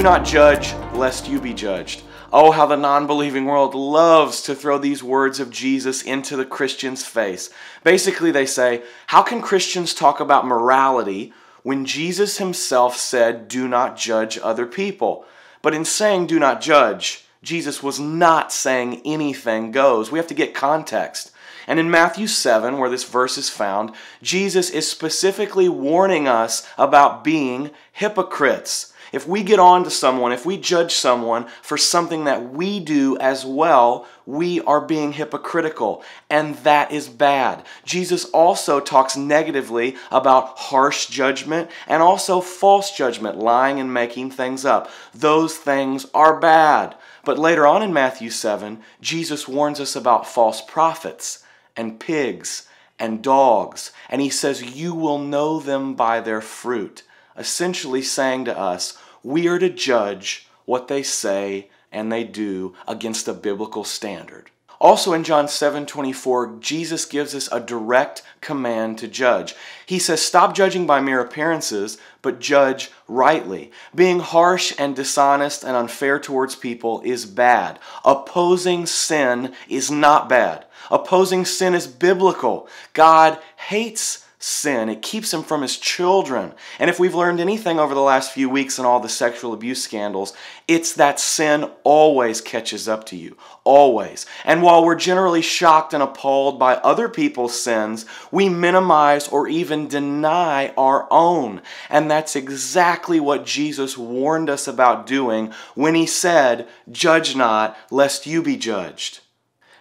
Do not judge, lest you be judged. Oh, how the non-believing world loves to throw these words of Jesus into the Christian's face. Basically, they say, how can Christians talk about morality when Jesus himself said, do not judge other people? But in saying do not judge, Jesus was not saying anything goes. We have to get context. And in Matthew 7, where this verse is found, Jesus is specifically warning us about being hypocrites. If we get on to someone, if we judge someone for something that we do as well, we are being hypocritical, and that is bad. Jesus also talks negatively about harsh judgment and also false judgment, lying and making things up. Those things are bad. But later on in Matthew 7, Jesus warns us about false prophets and pigs and dogs, and he says, you will know them by their fruit. Essentially saying to us, we are to judge what they say and they do against a biblical standard. Also in John 7:24, Jesus gives us a direct command to judge. He says, stop judging by mere appearances, but judge rightly. Being harsh and dishonest and unfair towards people is bad. Opposing sin is not bad. Opposing sin is biblical. God hates sin. It keeps him from his children. And if we've learned anything over the last few weeks in all the sexual abuse scandals, it's that sin always catches up to you. Always. And while we're generally shocked and appalled by other people's sins, we minimize or even deny our own. And that's exactly what Jesus warned us about doing when he said, judge not, lest you be judged.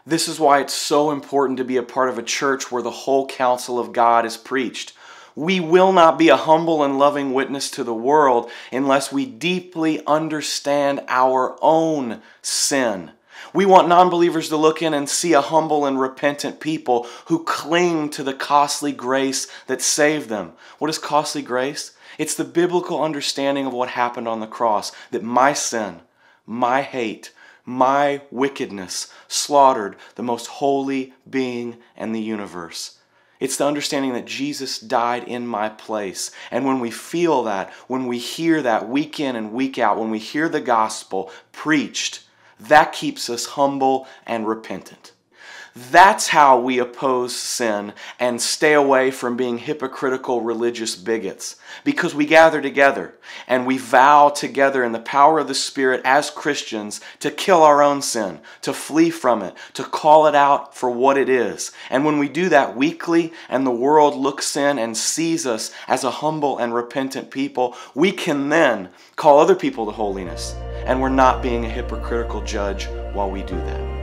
This is why it's so important to be a part of a church where the whole counsel of God is preached. We will not be a humble and loving witness to the world unless we deeply understand our own sin. We want non-believers to look in and see a humble and repentant people who cling to the costly grace that saved them. What is costly grace? It's the biblical understanding of what happened on the cross, that my sin, my hate, my wickedness slaughtered the most holy being in the universe. It's the understanding that Jesus died in my place. And when we feel that, when we hear that week in and week out, when we hear the gospel preached, that keeps us humble and repentant. That's how we oppose sin and stay away from being hypocritical religious bigots. Because we gather together and we vow together in the power of the Spirit as Christians to kill our own sin, to flee from it, to call it out for what it is. And when we do that weekly and the world looks in and sees us as a humble and repentant people, we can then call other people to holiness. And we're not being a hypocritical judge while we do that.